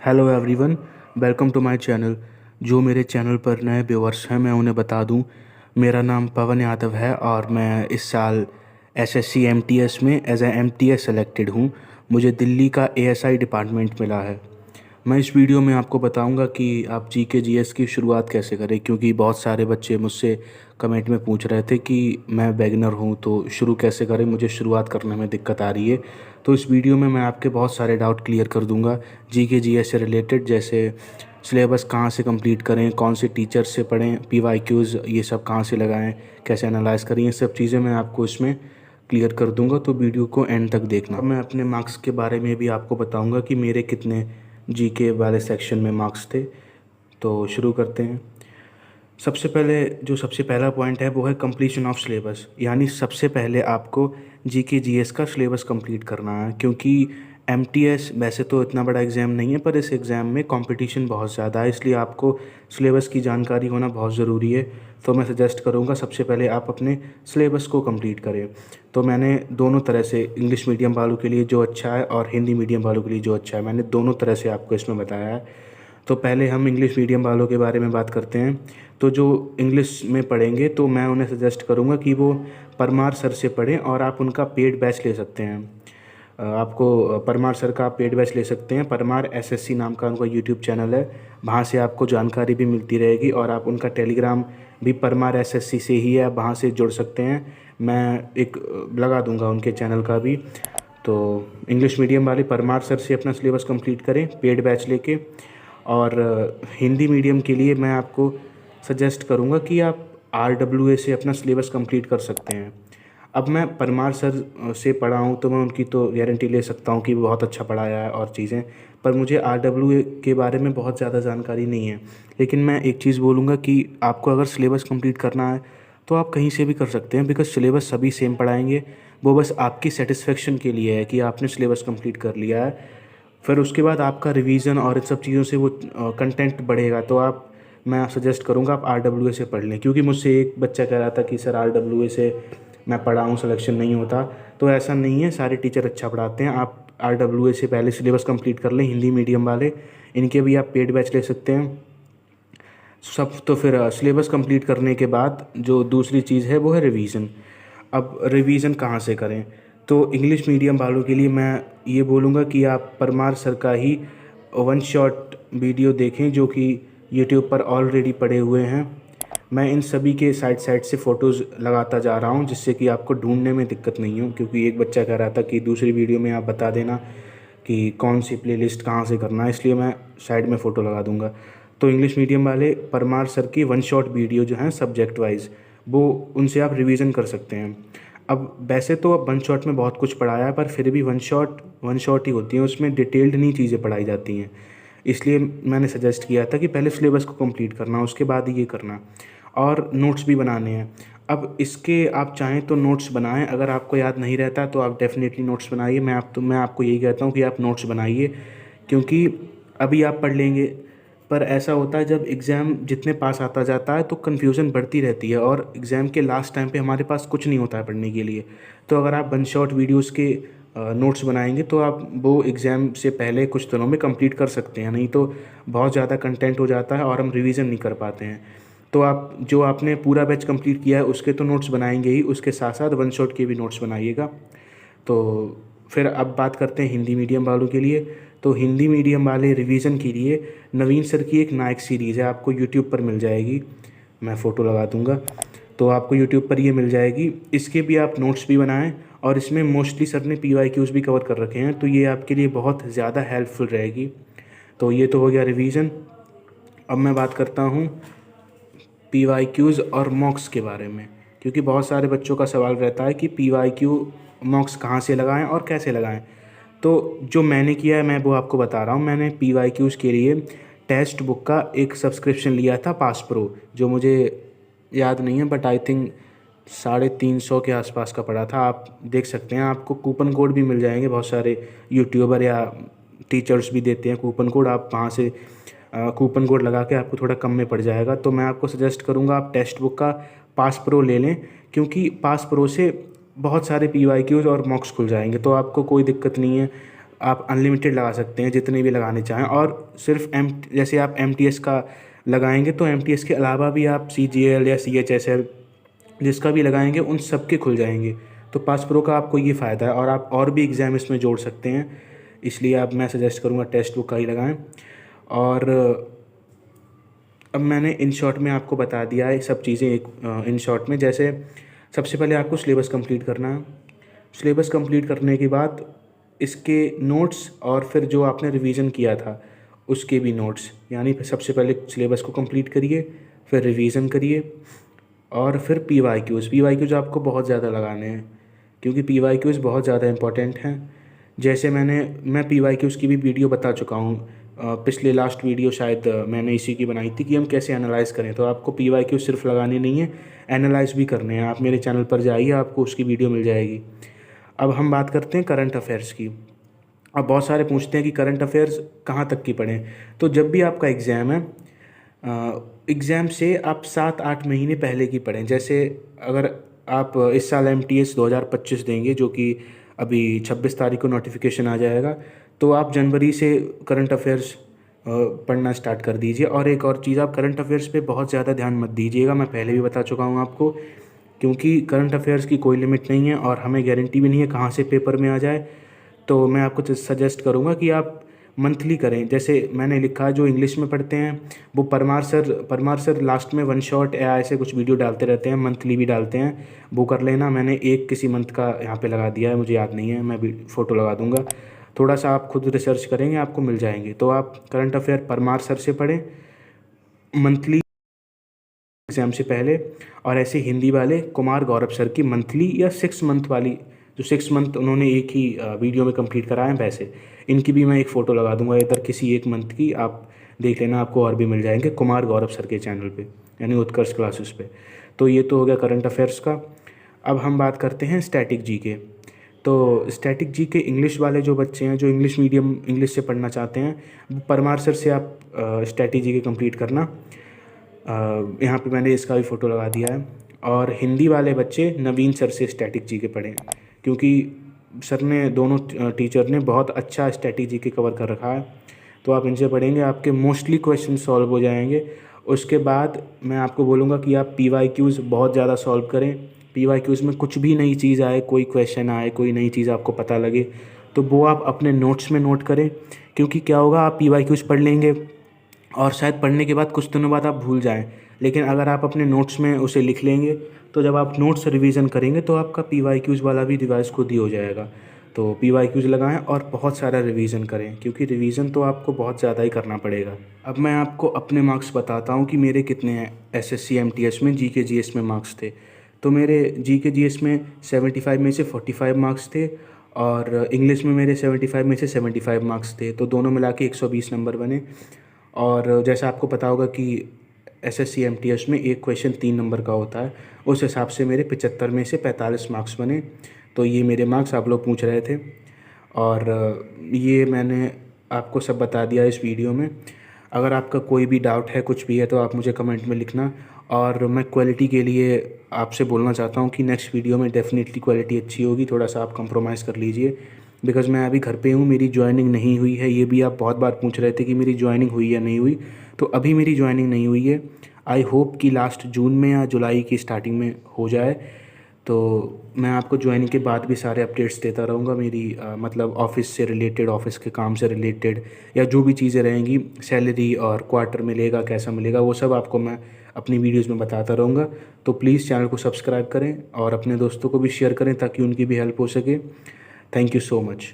Hello everyone, welcome to my channel. जो मेरे channel पर नए व्यूअर्स हैं मैं उन्हें बता दूं, मेरा नाम पवन यादव है और मैं इस साल एसएससी एमटीएस में एज ए एमटीएस सेलेक्टेड हूं। मुझे दिल्ली का एएसआई डिपार्टमेंट मिला है। मैं इस वीडियो में आपको बताऊंगा कि आप जीके जीएस की शुरुआत कैसे करें, क्योंकि बहुत सारे बच्चे मुझसे कमेंट में पूछ रहे थे कि मैं बेगिनर हूं तो शुरू कैसे करें, मुझे शुरुआत करने में दिक्कत आ रही है। तो इस वीडियो में मैं आपके बहुत सारे डाउट क्लियर कर दूंगा जीके जीएस से रिलेटेड, जैसे सिलेबस कहाँ से कंप्लीट करें, कौन से टीचर से पढ़ें, पीवाईक्यूज़ ये सब कहाँ से लगाएं, कैसे एनालाइज करें, ये सब चीज़ें मैं आपको इसमें क्लियर कर दूंगा। तो वीडियो को एंड तक देखना। मैं अपने मार्क्स के बारे में भी आपको बताऊंगा कि मेरे कितने जीके वाले सेक्शन में मार्क्स थे। तो शुरू करते हैं। सबसे पहला पॉइंट है वो है कंप्लीशन ऑफ सिलेबस, यानी सबसे पहले आपको जीके जीएस का सिलेबस कंप्लीट करना है, क्योंकि एमटीएस वैसे तो इतना बड़ा एग्ज़ाम नहीं है पर इस एग्ज़ाम में कंपटीशन बहुत ज़्यादा है, इसलिए आपको सिलेबस की जानकारी होना बहुत ज़रूरी है। तो मैं सजेस्ट करूँगा सबसे पहले आप अपने सिलेबस को कंप्लीट करें। तो मैंने दोनों तरह से, इंग्लिश मीडियम वालों के लिए जो अच्छा है और हिंदी मीडियम वालों के लिए जो अच्छा है, मैंने दोनों तरह से आपको इसमें बताया है। तो पहले हम इंग्लिश मीडियम वालों के बारे में बात करते हैं। तो जो इंग्लिश में पढ़ेंगे तो मैं उन्हें सजेस्ट करूँगा कि वो परमार सर से पढ़ें और आप उनका पेड बैच ले सकते हैं। आपको परमार सर का पेड बैच ले सकते हैं। परमार एसएससी नाम का उनका यूट्यूब चैनल है, वहाँ से आपको जानकारी भी मिलती रहेगी और आप उनका टेलीग्राम भी परमार एसएससी से ही है, आप वहाँ से जुड़ सकते हैं। मैं एक लगा दूंगा उनके चैनल का भी। तो इंग्लिश मीडियम वाले परमार सर से अपना सिलेबस कंप्लीट करें पेड बैच लेके। और हिंदी मीडियम के लिए मैं आपको सजेस्ट करूँगा कि आप आरडब्ल्यूए से अपना सिलेबस कंप्लीट कर सकते हैं। अब मैं परमार सर से पढ़ा हूँ तो मैं उनकी तो गारंटी ले सकता हूँ कि वो बहुत अच्छा पढ़ाया है और चीज़ें, पर मुझे आरडब्ल्यूए के बारे में बहुत ज़्यादा जानकारी नहीं है। लेकिन मैं एक चीज़ बोलूँगा कि आपको अगर सिलेबस कंप्लीट करना है तो आप कहीं से भी कर सकते हैं, बिकॉज सिलेबस सभी सेम पढ़ाएंगे। वो बस आपकी सेटिस्फेक्शन के लिए है कि आपने सिलेबस कंप्लीट कर लिया है। फिर उसके बाद आपका रिवीजन और इन सब चीज़ों से वो कंटेंट बढ़ेगा। तो मैं सजेस्ट करूँगा आप आरडब्ल्यूए से पढ़ लें, क्योंकि मुझसे एक बच्चा कह रहा था कि सर आरडब्ल्यूए से मैं पढ़ा हूँ, सिलेक्शन नहीं होता। तो ऐसा नहीं है, सारे टीचर अच्छा पढ़ाते हैं। आप आरडब्ल्यूए से पहले सिलेबस कंप्लीट कर लें, हिंदी मीडियम वाले, इनके भी आप पेड बैच ले सकते हैं सब। तो फिर सिलेबस कंप्लीट करने के बाद जो दूसरी चीज़ है वो है रिवीजन। अब रिवीजन कहाँ से करें? तो इंग्लिश मीडियम वालों के लिए मैं ये बोलूँगा कि आप परमार सर का ही वन शॉट वीडियो देखें, जो कि यूट्यूब पर ऑलरेडी पड़े हुए हैं। मैं इन सभी के साइड साइड से फ़ोटोज़ लगाता जा रहा हूँ, जिससे कि आपको ढूंढने में दिक्कत नहीं हो। क्योंकि एक बच्चा कह रहा था कि दूसरी वीडियो में आप बता देना कि कौन सी प्लेलिस्ट कहाँ से करना है, इसलिए मैं साइड में फ़ोटो लगा दूँगा। तो इंग्लिश मीडियम वाले परमार सर की वन शॉट वीडियो जो हैं सब्जेक्ट वाइज, वो उनसे आप रिवीजन कर सकते हैं। अब वैसे तो अब वन शॉट में बहुत कुछ पढ़ाया है, पर फिर भी वन शॉट ही होती है, उसमें डिटेल्ड नहीं चीज़ें पढ़ाई जाती हैं। इसलिए मैंने सजेस्ट किया था कि पहले सिलेबस को कंप्लीट करना, उसके बाद ये करना, और नोट्स भी बनाने हैं। अब इसके आप चाहें तो नोट्स बनाएं, अगर आपको याद नहीं रहता तो आप डेफिनेटली नोट्स बनाइए। मैं आपको यही कहता हूँ कि आप नोट्स बनाइए, क्योंकि अभी आप पढ़ लेंगे पर ऐसा होता है जब एग्ज़ाम जितने पास आता जाता है तो कन्फ्यूज़न बढ़ती रहती है, और एग्ज़ाम के लास्ट टाइम पे हमारे पास कुछ नहीं होता है पढ़ने के लिए। तो अगर आप वन शॉट वीडियोज़ के नोट्स बनाएंगे तो आप वो एग्ज़ाम से पहले कुछ दिनों में कंप्लीट कर सकते हैं, नहीं तो बहुत ज़्यादा कंटेंट हो जाता है और हम रिवीजन नहीं कर पाते हैं। तो आप जो आपने पूरा बैच कंप्लीट किया है उसके तो नोट्स बनाएंगे ही, उसके साथ साथ वन शॉट के भी नोट्स बनाइएगा। तो फिर अब बात करते हैं हिंदी मीडियम वालों के लिए। तो हिंदी मीडियम वाले रिवीजन के लिए नवीन सर की एक नायक सीरीज़ है, आपको यूट्यूब पर मिल जाएगी, मैं फ़ोटो लगा दूंगा। तो आपको यूट्यूब पर ये मिल जाएगी, इसके भी आप नोट्स भी बनाएं, और इसमें मोस्टली सर ने पीवाईक्यूज़ भी कवर कर रखे हैं, तो ये आपके लिए बहुत ज़्यादा हेल्पफुल रहेगी। तो ये तो हो गया रिवीजन। अब मैं बात करता हूँ पीवाईक्यूज़ और मॉक्स के बारे में, क्योंकि बहुत सारे बच्चों का सवाल रहता है कि पीवाईक्यू मॉक्स कहाँ से लगाएं और कैसे लगाएं। तो जो मैंने किया है मैं वो आपको बता रहा हूँ। मैंने पीवाईक्यूज़ के लिए टेक्स्ट बुक का एक सब्सक्रिप्शन लिया था, पास प्रो, जो मुझे याद नहीं है बट आई थिंक 350 के आसपास का पड़ा था। आप देख सकते हैं, आपको कूपन कोड भी मिल जाएंगे, बहुत सारे यूट्यूबर या टीचर्स भी देते हैं कूपन कोड, आप वहाँ से कूपन कोड लगा के आपको थोड़ा कम में पड़ जाएगा। तो मैं आपको सजेस्ट करूँगा आप टेक्स्ट बुक का पास प्रो ले लें, क्योंकि पास प्रो से बहुत सारे पीवाईक्यूज़ और मॉक्स खुल जाएंगे, तो आपको कोई दिक्कत नहीं है। आप अनलिमिटेड लगा सकते हैं जितने भी लगाने चाहें। और सिर्फ जैसे आप एमटीएस का लगाएंगे तो एमटीएस के अलावा भी आप सीजीएल या सीएचएसएल जिसका भी लगाएंगे उन सब के खुल जाएंगे। तो पास प्रो का आपको ये फ़ायदा है, और आप और भी एग्ज़ाम इसमें जोड़ सकते हैं, इसलिए आप मैं सजेस्ट करूँगा टेक्स्ट बुक का ही लगाएं। और अब मैंने इन शॉर्ट में आपको बता दिया है सब चीज़ें इन शॉर्ट में। जैसे सबसे पहले आपको सिलेबस कंप्लीट करना है। सिलेबस कंप्लीट करने के बाद इसके नोट्स और फिर जो आपने रिवीजन किया था उसके भी नोट्स, यानी सबसे पहले सिलेबस को कंप्लीट करिए, फिर रिवीजन करिए, और फिर पीवाईक्यूज़ आपको बहुत ज़्यादा लगाने हैं, क्योंकि पीवाईक्यूज़ बहुत ज़्यादा इंपॉर्टेंट हैं। जैसे मैं पीवाईक्यूज़ की भी वीडियो बता चुका हूँ, पिछले लास्ट वीडियो शायद मैंने इसी की बनाई थी कि हम कैसे एनालाइज़ करें। तो आपको पीवाईक्यूज़ सिर्फ लगाने नहीं है, एनालाइज़ भी करने हैं। आप मेरे चैनल पर जाइए, आपको उसकी वीडियो मिल जाएगी। अब हम बात करते हैं करंट अफेयर्स की। अब बहुत सारे पूछते हैं कि करंट अफेयर्स कहाँ तक की पढ़ें। तो जब भी आपका एग्ज़ाम है, एग्ज़ाम से आप 7-8 महीने पहले की पढ़ें। जैसे अगर आप इस साल एमटीएस 2025 देंगे, जो कि अभी 26 तारीख को नोटिफिकेशन आ जाएगा, तो आप जनवरी से करंट अफेयर्स पढ़ना स्टार्ट कर दीजिए। और एक और चीज़, आप करंट अफेयर्स पे बहुत ज़्यादा ध्यान मत दीजिएगा, मैं पहले भी बता चुका हूँ आपको, क्योंकि करंट अफेयर्स की कोई लिमिट नहीं है और हमें गारंटी भी नहीं है कहाँ से पेपर में आ जाए। तो मैं आपको सजेस्ट करूँगा कि आप मंथली करें। जैसे मैंने लिखा, जो इंग्लिश में पढ़ते हैं वो परमार सर लास्ट में वन शॉट या ऐसे कुछ वीडियो डालते रहते हैं, मंथली भी डालते हैं, वो कर लेना। मैंने एक किसी मंथ का यहाँ पे लगा दिया है, मुझे याद नहीं है, मैं भी फ़ोटो लगा दूँगा। थोड़ा सा आप खुद रिसर्च करेंगे, आपको मिल जाएंगे। तो आप करंट अफेयर परमार सर से पढ़ें मंथली एग्ज़ाम से पहले, और ऐसे हिंदी वाले कुमार गौरव सर की मंथली या 6 मंथ वाली, जो 6 मंथ उन्होंने एक ही वीडियो में कंप्लीट कराए हैं, वैसे इनकी भी मैं एक फ़ोटो लगा दूंगा इधर, किसी एक मंथ की आप देख लेना, आपको और भी मिल जाएंगे कुमार गौरव सर के चैनल पे, यानी उत्कर्ष क्लासेस पे। तो ये तो हो गया करंट अफेयर्स का। अब हम बात करते हैं स्टैटिक जीके। तो स्टैटिक जीके इंग्लिश वाले जो बच्चे हैं, जो इंग्लिश मीडियम इंग्लिश से पढ़ना चाहते हैं, वो परमार सर से आप स्टैटिक जीके कंप्लीट करना। यहाँ पे मैंने इसका भी फ़ोटो लगा दिया है। और हिंदी वाले बच्चे नवीन सर से स्टैटिक जीके पढ़ें, क्योंकि सर ने, दोनों टीचर ने बहुत अच्छा स्टैटिक जीके कवर कर रखा है। तो आप इनसे पढ़ेंगे, आपके मोस्टली क्वेश्चन सॉल्व हो जाएंगे। उसके बाद मैं आपको बोलूँगा कि आप पीवाईक्यूज़ बहुत ज़्यादा सॉल्व करें। पीवाईक्यूज़ में कुछ भी नई चीज़ आए, कोई क्वेश्चन आए, कोई नई चीज़ आपको पता लगे, तो वो आप अपने नोट्स में नोट करें। क्योंकि क्या होगा, आप पीवाईक्यूज़ पढ़ लेंगे और शायद पढ़ने के बाद कुछ दिनों बाद आप भूल जाएं, लेकिन अगर आप अपने नोट्स में उसे लिख लेंगे, तो जब आप नोट्स रिवीजन करेंगे तो आपका पीवाईक्यूज़ वाला भी रिवाइज खुद ही हो जाएगा। तो पीवाईक्यूज़ लगाएं और बहुत सारा रिवीजन करें, क्योंकि रिवीजन तो आपको बहुत ज़्यादा ही करना पड़ेगा। अब मैं आपको अपने मार्क्स बताता हूँ कि मेरे कितने हैं एसएससी एमटीएस में जीके जीएस में मार्क्स थे। तो मेरे जीके जीएस में 75 में से 45 मार्क्स थे, और इंग्लिश में मेरे 75 में से 75 मार्क्स थे। तो दोनों मिला के 120 नंबर बने। और जैसा आपको पता होगा कि एसएससी एमटीएस में एक क्वेश्चन 3 नंबर का होता है, उस हिसाब से मेरे 75 में से 45 मार्क्स बने। तो ये मेरे मार्क्स आप लोग पूछ रहे थे, और ये मैंने आपको सब बता दिया इस वीडियो में। अगर आपका कोई भी डाउट है, कुछ भी है, तो आप मुझे कमेंट में लिखना। और मैं क्वालिटी के लिए आपसे बोलना चाहता हूँ कि नेक्स्ट वीडियो में डेफिनेटली क्वालिटी अच्छी होगी, थोड़ा सा आप कंप्रोमाइज़ कर लीजिए, बिकॉज़ मैं अभी घर पे हूँ, मेरी ज्वाइनिंग नहीं हुई है। ये भी आप बहुत बार पूछ रहे थे कि मेरी ज्वाइनिंग हुई या नहीं हुई, तो अभी मेरी ज्वाइनिंग नहीं हुई है। आई होप कि लास्ट जून में या जुलाई की स्टार्टिंग में हो जाए। तो मैं आपको ज्वाइनिंग के बाद भी सारे अपडेट्स देता रहूँगा, मेरी मतलब ऑफ़िस से रिलेटेड, ऑफ़िस के काम से रिलेटेड, या जो भी चीज़ें रहेंगी, सैलरी और क्वार्टर मिलेगा कैसा मिलेगा, वो सब आपको मैं अपनी वीडियोज़ में बताता रहूँगा। तो प्लीज़ चैनल को सब्सक्राइब करें और अपने दोस्तों को भी शेयर करें, ताकि उनकी भी हेल्प हो सके। Thank you so much.